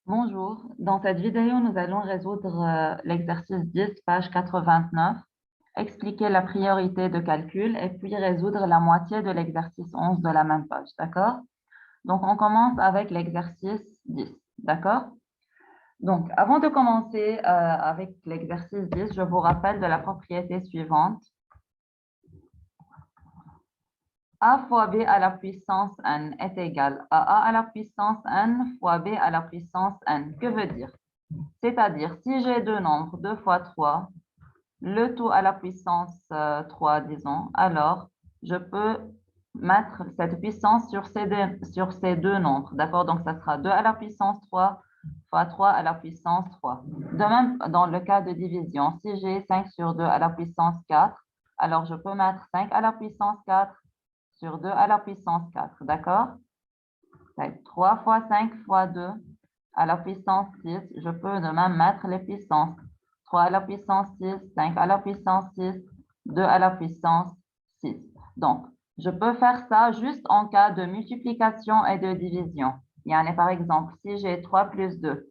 Bonjour, dans cette vidéo, nous allons résoudre l'exercice 10, page 89, expliquer la priorité de calcul et puis résoudre la moitié de l'exercice 11 de la même page, d'accord? Donc, on commence avec l'exercice 10, d'accord? Donc, avant de commencer avec l'exercice 10, je vous rappelle de la propriété suivante. A fois B à la puissance n est égal à A à la puissance n fois B à la puissance n. Que veut dire? C'est-à-dire, si j'ai deux nombres, 2 fois 3, le tout à la puissance 3, disons, alors je peux mettre cette puissance sur ces deux nombres, d'accord? Donc, ça sera 2 à la puissance 3 fois 3 à la puissance 3. De même, dans le cas de division, si j'ai 5 sur 2 à la puissance 4, alors je peux mettre 5 à la puissance 4 sur 2 à la puissance 4, d'accord? 3 fois 5 fois 2 à la puissance 6, je peux de même mettre les puissances. 3 à la puissance 6, 5 à la puissance 6, 2 à la puissance 6. Donc, je peux faire ça juste en cas de multiplication et de division. Par exemple, si j'ai 3 plus 2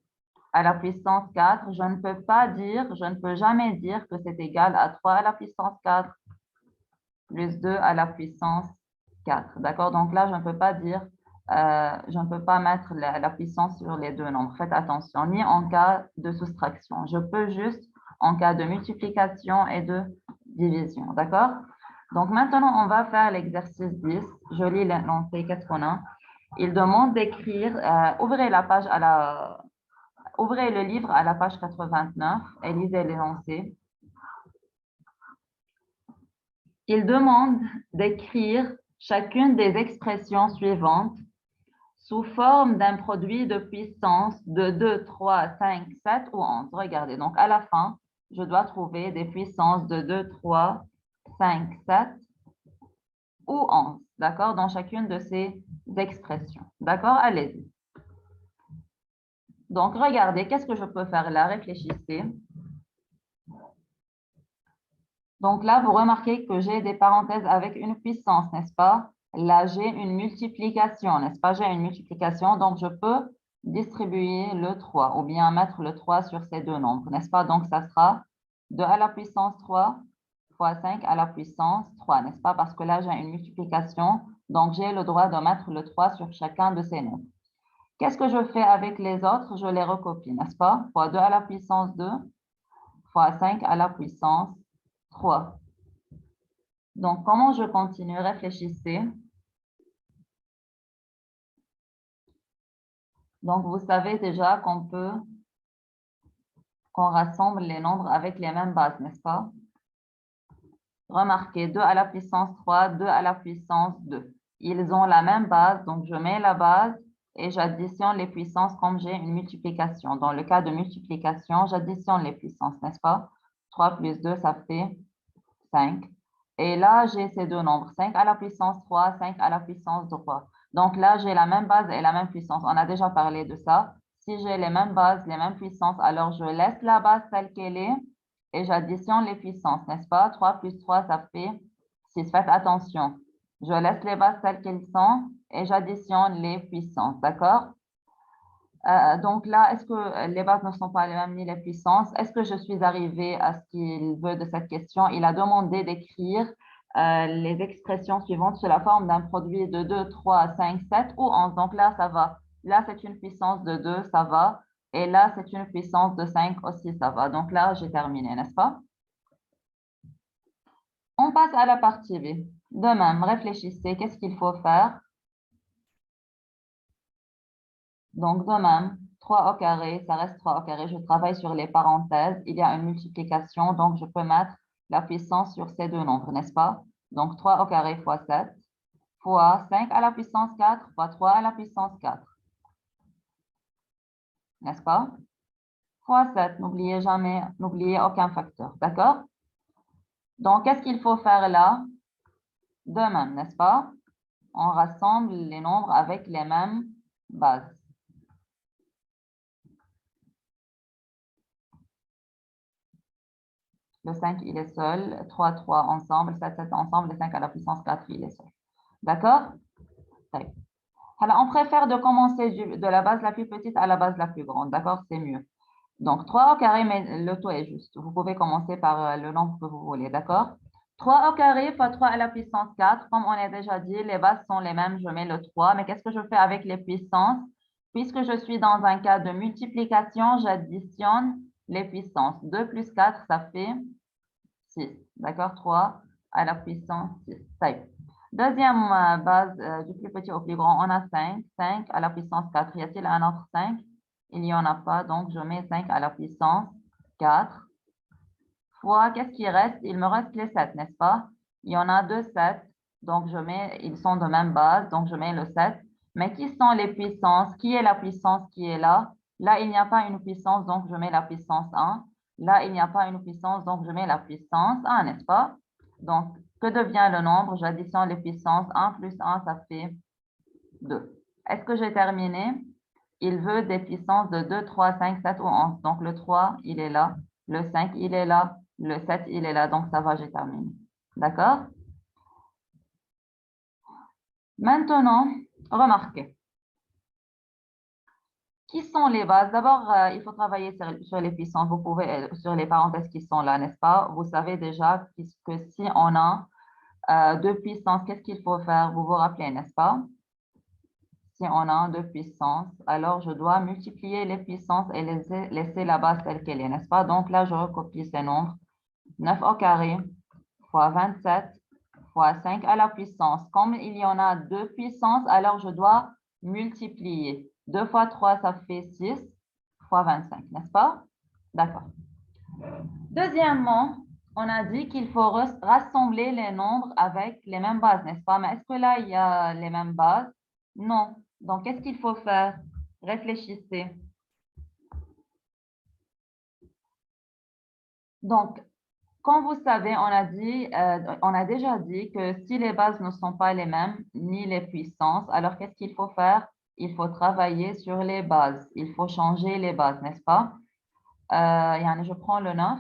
à la puissance 4, je ne peux jamais dire que c'est égal à 3 à la puissance 4 plus 2 à la puissance 4. D'accord? Donc là, je ne peux pas dire, je ne peux pas mettre la puissance sur les deux nombres. Faites attention, ni en cas de soustraction. Je peux juste en cas de multiplication et de division. D'accord? Donc maintenant, on va faire l'exercice 10. Je lis l'énoncé, qu'est-ce qu'on a? Il demande d'écrire, ouvrez le livre à la page 89 et lisez l'énoncé. Il demande d'écrire chacune des expressions suivantes sous forme d'un produit de puissance de 2, 3, 5, 7 ou 11. Regardez, donc à la fin, je dois trouver des puissances de 2, 3, 5, 7 ou 11, d'accord, dans chacune de ces expressions. D'accord, allez-y. Donc, regardez, qu'est-ce que je peux faire là? Réfléchissez. Donc là, vous remarquez que j'ai des parenthèses avec une puissance, n'est-ce pas? Là, j'ai une multiplication, n'est-ce pas? J'ai une multiplication, donc je peux distribuer le 3 ou bien mettre le 3 sur ces deux nombres, n'est-ce pas? Donc, ça sera 2 à la puissance 3 fois 5 à la puissance 3, n'est-ce pas? Parce que là, j'ai une multiplication, donc j'ai le droit de mettre le 3 sur chacun de ces nombres. Qu'est-ce que je fais avec les autres? Je les recopie, n'est-ce pas? Fois 2 à la puissance 2 fois 5 à la puissance 3. Donc, comment je continue? Réfléchissez. Donc, vous savez déjà qu'on rassemble les nombres avec les mêmes bases, n'est-ce pas? Remarquez, 2 à la puissance 3, 2 à la puissance 2. Ils ont la même base, donc je mets la base et j'additionne les puissances comme j'ai une multiplication. Dans le cas de multiplication, j'additionne les puissances, n'est-ce pas? 3 plus 2, ça fait 5. Et là, j'ai ces deux nombres, 5 à la puissance 3, 5 à la puissance 3. Donc là, j'ai la même base et la même puissance. On a déjà parlé de ça. Si j'ai les mêmes bases, les mêmes puissances, alors je laisse la base telle qu'elle est et j'additionne les puissances, n'est-ce pas? 3 plus 3, ça fait 6. Faites attention. Je laisse les bases telles qu'elles sont et j'additionne les puissances, d'accord? Donc là, est-ce que les bases ne sont pas les mêmes ni les puissances? Est-ce que je suis arrivée à ce qu'il veut de cette question? Il a demandé d'écrire les expressions suivantes sous la forme d'un produit de 2, 3, 5, 7 ou 11. Donc là, ça va. Là, c'est une puissance de 2, ça va. Et là, c'est une puissance de 5 aussi, ça va. Donc là, j'ai terminé, n'est-ce pas? On passe à la partie B. De même, réfléchissez, qu'est-ce qu'il faut faire? Donc, de même, 3 au carré, ça reste 3 au carré. Je travaille sur les parenthèses. Il y a une multiplication, donc je peux mettre la puissance sur ces deux nombres, n'est-ce pas? Donc, 3 au carré fois 7 fois 5 à la puissance 4 fois 3 à la puissance 4. N'est-ce pas? Fois 7, n'oubliez jamais, n'oubliez aucun facteur, d'accord? Donc, qu'est-ce qu'il faut faire là? De même, n'est-ce pas? On rassemble les nombres avec les mêmes bases. Le 5, il est seul. 3, 3 ensemble. 7, 7 ensemble. Le 5 à la puissance 4, il est seul. D'accord? Alors, on préfère de commencer de la base la plus petite à la base la plus grande, d'accord? C'est mieux. Donc, 3 au carré, mais le taux est juste. Vous pouvez commencer par le nombre que vous voulez, d'accord? 3 au carré fois 3 à la puissance 4. Comme on a déjà dit, les bases sont les mêmes, je mets le 3. Mais qu'est-ce que je fais avec les puissances? Puisque je suis dans un cas de multiplication, j'additionne les puissances. 2 plus 4, ça fait 6. D'accord? 3 à la puissance 6. Ça y est. Deuxième base, du plus petit au plus grand, on a 5. 5 à la puissance 4. Y a-t-il un autre 5? Il n'y en a pas, donc je mets 5 à la puissance 4. Fois, qu'est-ce qui reste? Il me reste les 7, n'est-ce pas? Il y en a deux 7, donc ils sont de même base, donc je mets le 7. Mais qui sont les puissances? Qui est la puissance qui est là? Là, il n'y a pas une puissance, donc je mets la puissance 1. Là, il n'y a pas une puissance, donc je mets la puissance 1, n'est-ce pas? Donc, que devient le nombre? J'additionne les puissances. 1 plus 1, ça fait 2. Est-ce que j'ai terminé? Il veut des puissances de 2, 3, 5, 7 ou 11. Donc, le 3, il est là. Le 5, il est là. Le 7, il est là. Donc, ça va, j'ai terminé. D'accord? Maintenant, remarquez. Qui sont les bases? D'abord, il faut travailler sur les puissances. Vous pouvez, sur les parenthèses qui sont là, n'est-ce pas? Vous savez déjà que si on a deux puissances, qu'est-ce qu'il faut faire? Vous vous rappelez, n'est-ce pas? Si on a deux puissances, alors je dois multiplier les puissances et laisser la base telle qu'elle est, n'est-ce pas? Donc là, je recopie ces nombres. 9 au carré fois 27 fois 5 à la puissance. Comme il y en a deux puissances, alors je dois multiplier. 2 fois 3, ça fait 6 fois 25, n'est-ce pas? D'accord. Deuxièmement, on a dit qu'il faut rassembler les nombres avec les mêmes bases, n'est-ce pas? Mais est-ce que là, il y a les mêmes bases? Non. Donc, qu'est-ce qu'il faut faire? Réfléchissez. Donc, comme vous savez, on a déjà dit que si les bases ne sont pas les mêmes, ni les puissances, alors qu'est-ce qu'il faut faire? Il faut travailler sur les bases. Il faut changer les bases, n'est-ce pas? Je prends le 9,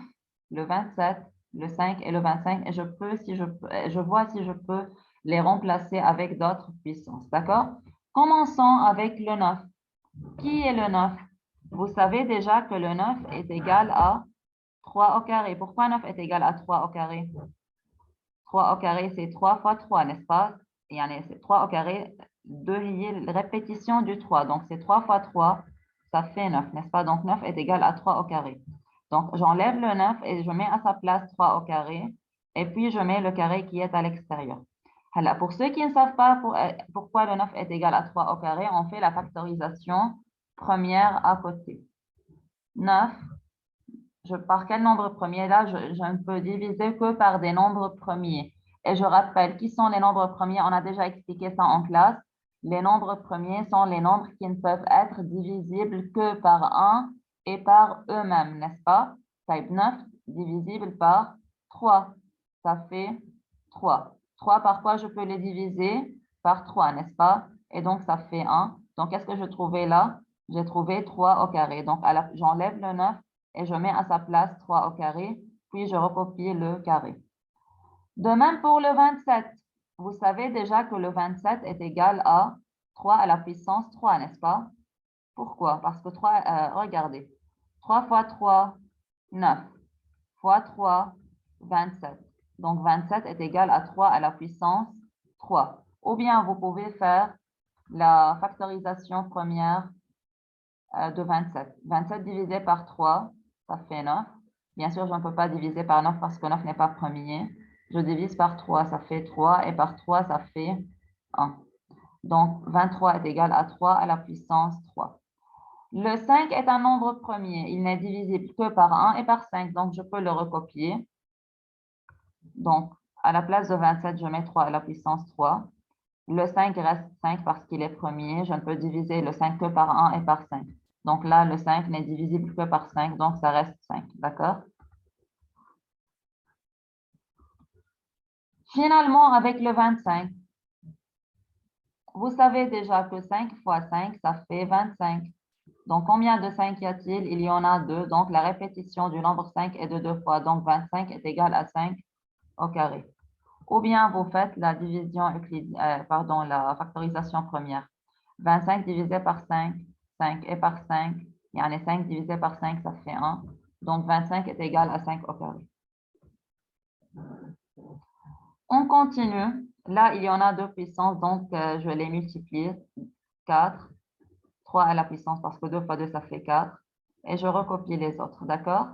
le 27, le 5 et le 25 et je vois si je peux les remplacer avec d'autres puissances, d'accord? Commençons avec le 9. Qui est le 9? Vous savez déjà que le 9 est égal à 3 au carré. Pourquoi 9 est égal à 3 au carré? 3 au carré, c'est 3 fois 3, n'est-ce pas? C'est 3 au carré, répétition du 3. Donc, c'est 3 fois 3, ça fait 9, n'est-ce pas? Donc, 9 est égal à 3 au carré. Donc, j'enlève le 9 et je mets à sa place 3 au carré. Et puis, je mets le carré qui est à l'extérieur. Alors, pour ceux qui ne savent pas pourquoi le 9 est égal à 3 au carré, on fait la factorisation première à côté. 9, par quel nombre premier? Là, je ne peux diviser que par des nombres premiers. Et je rappelle, qui sont les nombres premiers? On a déjà expliqué ça en classe. Les nombres premiers sont les nombres qui ne peuvent être divisibles que par 1 et par eux-mêmes, n'est-ce pas? Type 9 divisible par 3. Ça fait 3. 3 par quoi je peux les diviser? Par 3, n'est-ce pas? Et donc, ça fait 1. Donc, qu'est-ce que je trouvais là? J'ai trouvé 3 au carré. Donc, j'enlève le 9 et je mets à sa place 3 au carré, puis je recopie le carré. De même pour le 27. Vous savez déjà que le 27 est égal à 3 à la puissance 3, n'est-ce pas? Pourquoi? Parce que 3, regardez, 3 fois 3, 9, fois 3, 27. Donc 27 est égal à 3 à la puissance 3. Ou bien vous pouvez faire la factorisation première de 27. 27 divisé par 3, ça fait 9. Bien sûr, je ne peux pas diviser par 9 parce que 9 n'est pas premier. Je divise par 3, ça fait 3. Et par 3, ça fait 1. Donc, 23 est égal à 3 à la puissance 3. Le 5 est un nombre premier. Il n'est divisible que par 1 et par 5. Donc, je peux le recopier. Donc, à la place de 27, je mets 3 à la puissance 3. Le 5 reste 5 parce qu'il est premier. Je ne peux diviser le 5 que par 1 et par 5. Donc là, le 5 n'est divisible que par 5, donc ça reste 5. D'accord? Finalement, avec le 25, vous savez déjà que 5 fois 5, ça fait 25. Donc, combien de 5 y a-t-il? Il y en a 2. Donc, la répétition du nombre 5 est de 2 fois. Donc, 25 est égal à 5 au carré. Ou bien, vous faites la division, la factorisation première. 25 divisé par 5, 5 et par 5. Il y en a 5 divisé par 5, ça fait 1. Donc, 25 est égal à 5 au carré. On continue. Là, il y en a 2 puissances, donc je vais les multiplier. 4, 3 à la puissance, parce que 2 fois 2, ça fait 4. Et je recopie les autres, d'accord?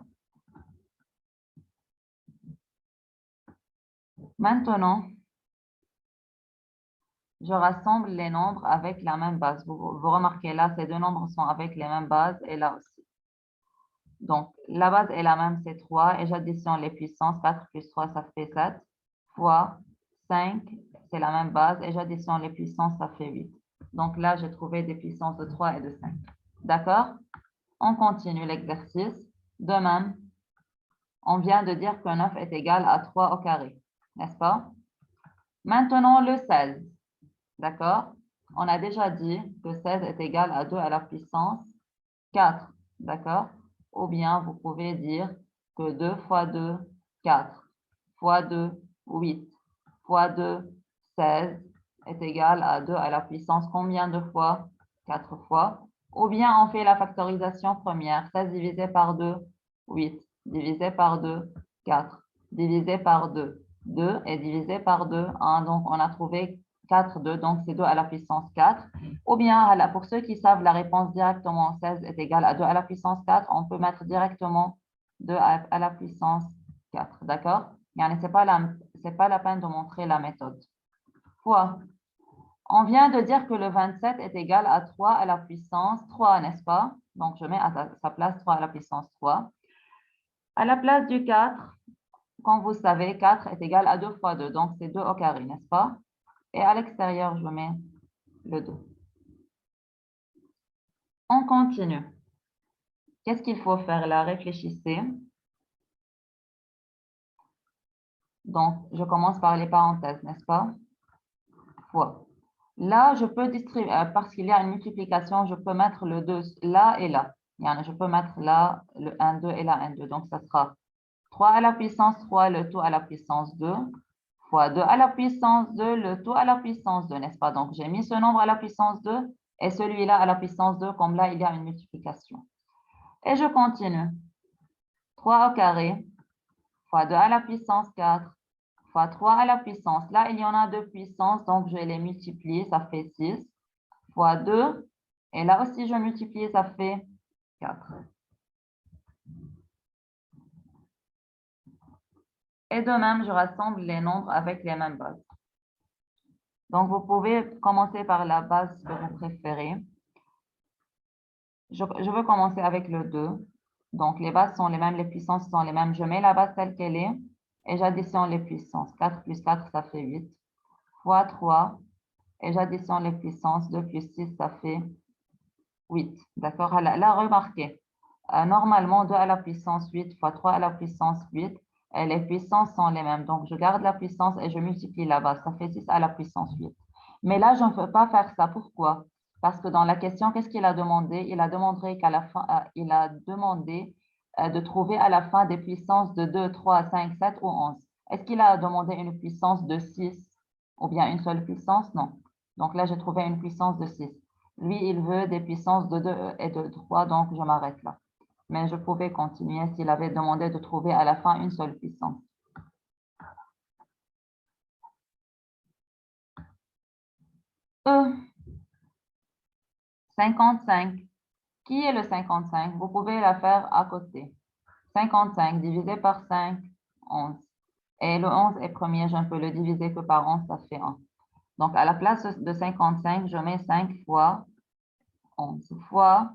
Maintenant, je rassemble les nombres avec la même base. Vous remarquez là, ces deux nombres sont avec les mêmes bases et là aussi. Donc, la base est la même, c'est 3 et j'additionne les puissances. 4 plus 3, ça fait 7 fois 5, c'est la même base et j'additionne les puissances, ça fait 8. Donc là, j'ai trouvé des puissances de 3 et de 5. D'accord? On continue l'exercice. De même, on vient de dire que 9 est égal à 3 au carré, n'est-ce pas? Maintenant, le 16. D'accord? On a déjà dit que 16 est égal à 2 à la puissance 4. D'accord? Ou bien vous pouvez dire que 2 fois 2, 4, fois 2, 8, fois 2, 16 est égal à 2 à la puissance combien de fois? 4 fois. Ou bien on fait la factorisation première. 16 divisé par 2, 8. Divisé par 2, 4. Divisé par 2, 2 et divisé par 2, 1. Donc on a trouvé 4, 2. Donc c'est 2 à la puissance 4. Ou bien, pour ceux qui savent la réponse directement, 16 est égal à 2 à la puissance 4, on peut mettre directement 2 à la puissance 4. D'accord? Ce n'est pas la peine de montrer la méthode. Fois. On vient de dire que le 27 est égal à 3 à la puissance 3, n'est-ce pas? Donc, je mets à sa place 3 à la puissance 3. À la place du 4, comme vous savez, 4 est égal à 2 fois 2, donc c'est 2 au carré, n'est-ce pas? Et à l'extérieur, je mets le 2. On continue. Qu'est-ce qu'il faut faire là? Réfléchissez. Donc, je commence par les parenthèses, n'est-ce pas? Fois. Là, je peux distribuer, parce qu'il y a une multiplication, je peux mettre le 2 là et là. Je peux mettre là le 1, 2 et là 1, 2. Donc, ça sera 3 à la puissance 3, le tout à la puissance 2, fois 2 à la puissance 2, le tout à la puissance 2, n'est-ce pas? Donc, j'ai mis ce nombre à la puissance 2 et celui-là à la puissance 2, comme là, il y a une multiplication. Et je continue. 3 au carré, fois 2 à la puissance 4, fois 3 à la puissance. Là, il y en a 2 puissances, donc je vais les multiplier, ça fait 6, fois 2. Et là aussi, je multiplie, ça fait 4. Et de même, je rassemble les nombres avec les mêmes bases. Donc, vous pouvez commencer par la base que vous préférez. Je veux commencer avec le 2. Donc, les bases sont les mêmes, les puissances sont les mêmes. Je mets la base telle qu'elle est et j'additionne les puissances. 4 plus 4, ça fait 8. Fois 3. Et j'additionne les puissances. 2 plus 6, ça fait 8. D'accord? Là, remarquez. Normalement, 2 à la puissance 8 fois 3 à la puissance 8. Et les puissances sont les mêmes. Donc, je garde la puissance et je multiplie la base. Ça fait 6 à la puissance 8. Mais là, je ne peux pas faire ça. Pourquoi? Parce que dans la question, qu'est-ce qu'il a demandé? Il a demandé qu'à la fin, il a demandé de trouver à la fin des puissances de 2, 3, 5, 7 ou 11. Est-ce qu'il a demandé une puissance de 6 ou bien une seule puissance? Non. Donc là, j'ai trouvé une puissance de 6. Lui, il veut des puissances de 2 et de 3, donc je m'arrête là. Mais je pouvais continuer s'il avait demandé de trouver à la fin une seule puissance. E, 55. Qui est le 55? Vous pouvez la faire à côté. 55 divisé par 5, 11. Et le 11 est premier, je ne peux le diviser que par 11, ça fait 1. Donc, à la place de 55, je mets 5 fois 11 fois.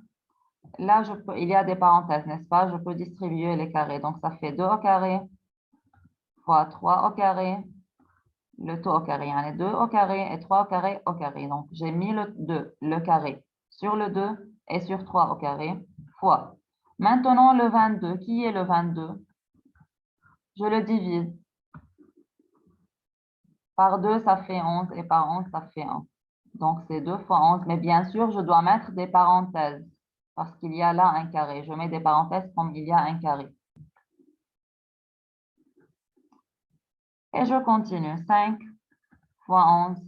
Là, il y a des parenthèses, n'est-ce pas? Je peux distribuer les carrés. Donc, ça fait 2 au carré fois 3 au carré, le tout au carré. Il y en a 2 au carré et 3 au carré au carré. Donc, j'ai mis le 2, le carré, sur le 2 et sur 3 au carré, fois. Maintenant, le 22. Qui est le 22? Je le divise. Par 2, ça fait 11 et par 11, ça fait 1. Donc, c'est 2 fois 11. Mais bien sûr, je dois mettre des parenthèses parce qu'il y a là un carré. Je mets des parenthèses comme il y a un carré. Et je continue. 5 fois 11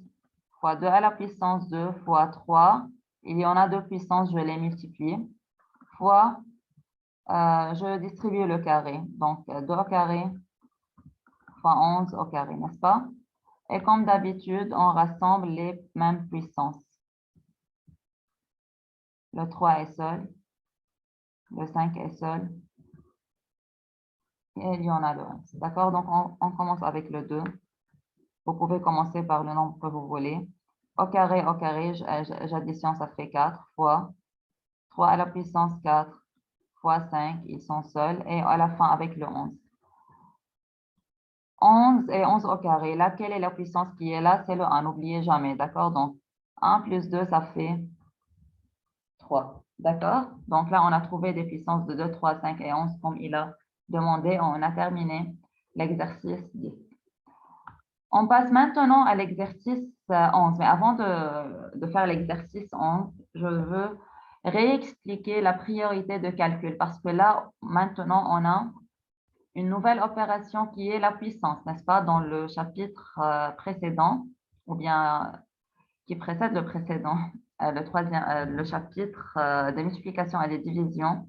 fois 2 à la puissance 2 fois 3. Il y en a deux puissances, je les multiplie, fois, je distribue le carré. Donc, 2 au carré fois 11 au carré, n'est-ce pas? Et comme d'habitude, on rassemble les mêmes puissances. Le 3 est seul, le 5 est seul, et il y en a le 11. D'accord? Donc, on commence avec le 2. Vous pouvez commencer par le nombre que vous voulez. Au carré, j'additionne, ça fait 4 fois 3 à la puissance 4 fois 5, ils sont seuls, et à la fin avec le 11. 11 et 11 au carré, laquelle est la puissance qui est là? C'est le 1, n'oubliez jamais, d'accord? Donc, 1 plus 2, ça fait 3, d'accord? Donc là, on a trouvé des puissances de 2, 3, 5 et 11 comme il a demandé. On a terminé l'exercice 10. On passe maintenant à l'exercice 11. Mais avant de faire l'exercice 11, je veux réexpliquer la priorité de calcul parce que là, maintenant, on a une nouvelle opération qui est la puissance, n'est-ce pas? Dans le chapitre précédent, ou bien qui précède le précédent, le chapitre des multiplications et des divisions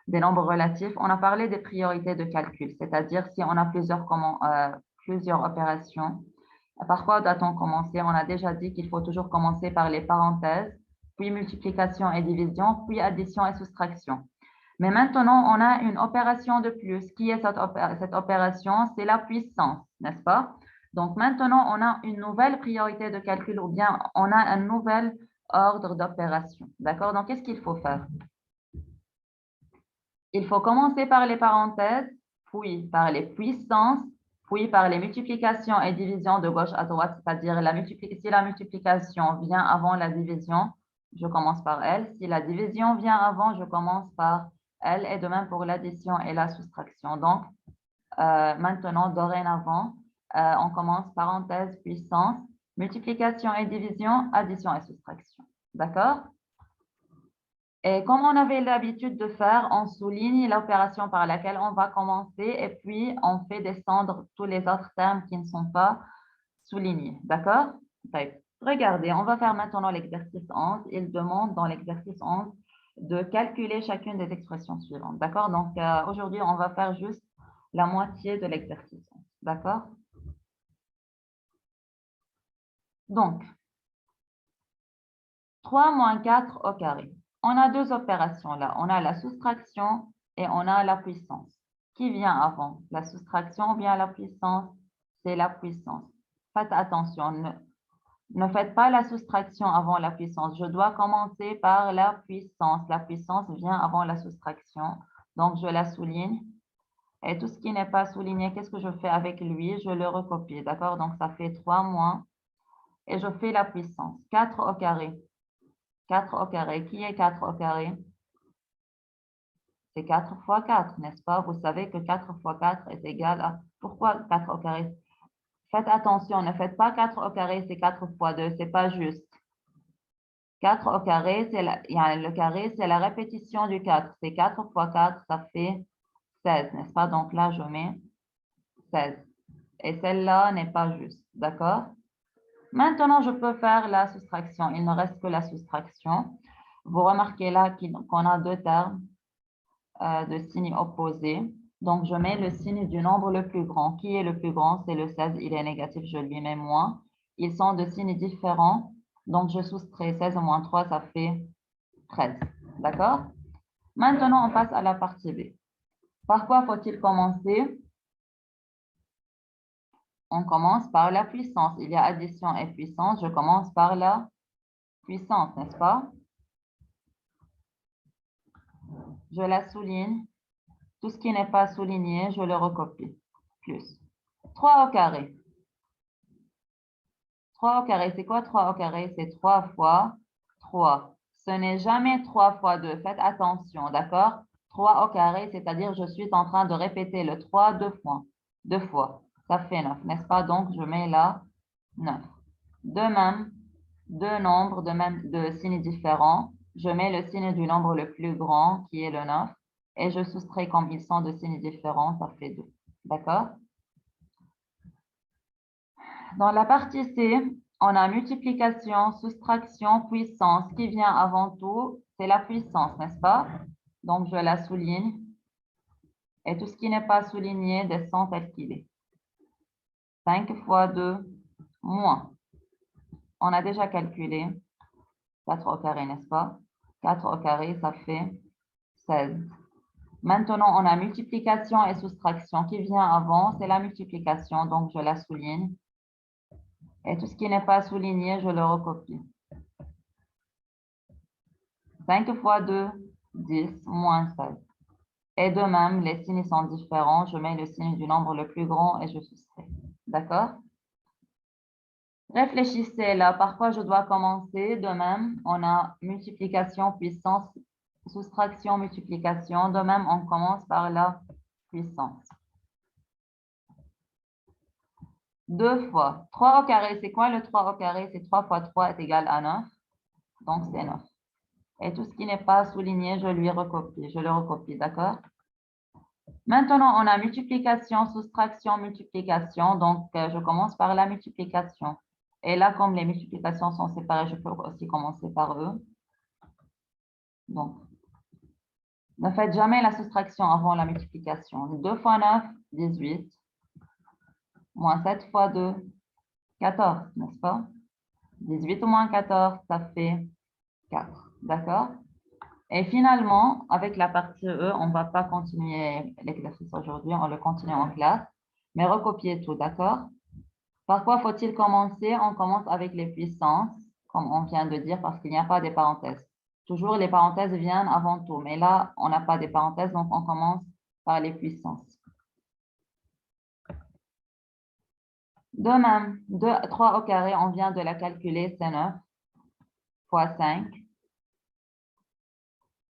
des nombres relatifs, on a parlé des priorités de calcul, c'est-à-dire si on a plusieurs opérations, par quoi doit-on commencer? On a déjà dit qu'il faut toujours commencer par les parenthèses, puis multiplication et division, puis addition et soustraction. Mais maintenant, on a une opération de plus. Qui est cette opération? C'est la puissance, n'est-ce pas? Donc maintenant, on a une nouvelle priorité de calcul ou bien on a un nouvel ordre d'opération. D'accord? Donc, qu'est-ce qu'il faut faire? Il faut commencer par les parenthèses, puis par les puissances, puis par les multiplications et divisions de gauche à droite, c'est-à-dire si la multiplication vient avant la division, je commence par elle. Si la division vient avant, je commence par elle, et de même pour l'addition et la soustraction. Donc, maintenant, dorénavant, on commence parenthèse, puissance, multiplication et division, addition et soustraction. D'accord? Et comme on avait l'habitude de faire, on souligne l'opération par laquelle on va commencer et puis on fait descendre tous les autres termes qui ne sont pas soulignés. D'accord? Regardez, on va faire maintenant l'exercice 11. Il demande dans l'exercice 11 de calculer chacune des expressions suivantes. D'accord? Donc, aujourd'hui, on va faire juste la moitié de l'exercice 11. D'accord? Donc, 3 moins 4 au carré. On a deux opérations là. On a la soustraction et on a la puissance. Qui vient avant? La soustraction ou bien la puissance? C'est la puissance. Faites attention, ne faites pas la soustraction avant la puissance. Je dois commencer par la puissance. La puissance vient avant la soustraction. Donc, je la souligne. Et tout ce qui n'est pas souligné, qu'est-ce que je fais avec lui? Je le recopie. D'accord? Donc, ça fait 3 moins. Et je fais la puissance. 4 au carré. 4 au carré. Qui est 4 au carré? C'est 4 fois 4, n'est-ce pas? Vous savez que 4 fois 4 est égal à... Pourquoi 4 au carré? Faites attention, ne faites pas 4 au carré, c'est 4 fois 2, c'est pas juste. 4 au carré, le carré, c'est la répétition du 4. C'est 4 fois 4, ça fait 16, n'est-ce pas? Donc là, je mets 16. Et celle-là n'est pas juste, d'accord? Maintenant, je peux faire la soustraction. Il ne reste que la soustraction. Vous remarquez là qu'on a deux termes de signes opposés. Donc, je mets le signe du nombre le plus grand. Qui est le plus grand? C'est le 16. Il est négatif, je lui mets moins. Ils sont de signes différents. Donc, je soustrais 16 moins 3, ça fait 13. D'accord? Maintenant, on passe à la partie B. Par quoi faut-il commencer? On commence par la puissance. Il y a addition et puissance. Je commence par la puissance, n'est-ce pas? Je la souligne. Tout ce qui n'est pas souligné, je le recopie. Plus. 3 au carré. 3 au carré, c'est quoi 3 au carré? C'est 3 fois 3. Ce n'est jamais 3 fois 2. Faites attention, d'accord? 3 au carré, c'est-à-dire je suis en train de répéter le 3 deux fois. Deux fois. Ça fait 9, n'est-ce pas? Donc, je mets là 9. De même, deux nombres de signes différents. Je mets le signe du nombre le plus grand, qui est le 9, et je soustrais comme ils sont de signes différents, ça fait 2. D'accord? Dans la partie C, on a multiplication, soustraction, puissance. Qui vient avant tout, c'est la puissance, n'est-ce pas? Donc, je la souligne. Et tout ce qui n'est pas souligné descend tel qu'il est. 5 fois 2, moins. On a déjà calculé 4 au carré, n'est-ce pas? 4 au carré, ça fait 16. Maintenant, on a multiplication et soustraction. Qui vient avant, c'est la multiplication, donc je la souligne. Et tout ce qui n'est pas souligné, je le recopie. 5 fois 2, 10, moins 16. Et de même, les signes sont différents. Je mets le signe du nombre le plus grand et je soustrais. D'accord? Réfléchissez là. Par quoi je dois commencer? De même, on a multiplication, puissance, soustraction, multiplication. De même, on commence par la puissance. 2 fois 3 au carré, c'est quoi le 3 au carré? C'est 3 fois 3 est égal à 9. Donc, c'est 9. Et tout ce qui n'est pas souligné, je le recopie, d'accord? Maintenant, on a multiplication, soustraction, multiplication. Donc, je commence par la multiplication. Et là, comme les multiplications sont séparées, je peux aussi commencer par eux. Donc, ne faites jamais la soustraction avant la multiplication. 2 fois 9, 18. Moins 7 fois 2, 14, n'est-ce pas? 18 moins 14, ça fait 4. D'accord? Et finalement, avec la partie E, on ne va pas continuer l'exercice aujourd'hui, on le continue en classe, mais recopier tout, d'accord? Par quoi faut-il commencer? On commence avec les puissances, comme on vient de dire, parce qu'il n'y a pas des parenthèses. Toujours, les parenthèses viennent avant tout, mais là, on n'a pas des parenthèses, donc on commence par les puissances. De même, 3 au carré, on vient de la calculer, c'est 9 fois 5,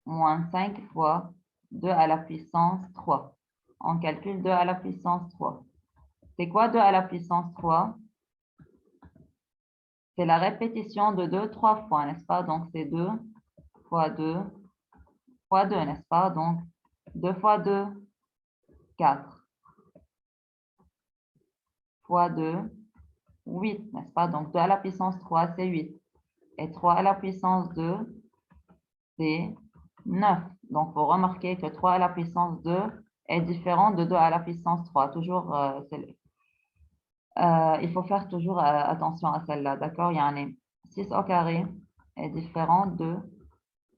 moins 5 fois 2 à la puissance 3. On calcule 2 à la puissance 3. C'est quoi 2 à la puissance 3? C'est la répétition de 2 3 fois, n'est-ce pas? Donc, c'est 2 fois 2 fois 2, n'est-ce pas? Donc, 2 fois 2, 4. Fois 2, 8, n'est-ce pas? Donc, 2 à la puissance 3, c'est 8. Et 3 à la puissance 2, c'est 9. Donc, vous remarquez que 3 à la puissance 2 est différent de 2 à la puissance 3. Toujours, il faut faire toujours attention à celle-là, d'accord? Il y en a 6 au carré est différent de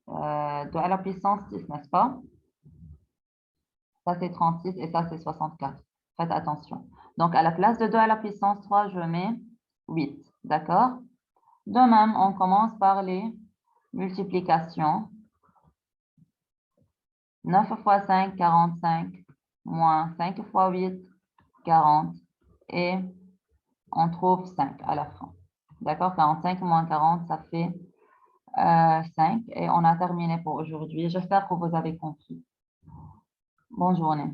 2 à la puissance 6, n'est-ce pas? Ça, c'est 36 et ça, c'est 64. Faites attention. Donc, à la place de 2 à la puissance 3, je mets 8, d'accord? De même, on commence par les multiplications. 9 fois 5, 45, moins 5 fois 8, 40, et on trouve 5 à la fin. D'accord? 45 moins 40, ça fait 5, et on a terminé pour aujourd'hui. J'espère que vous avez compris. Bonne journée.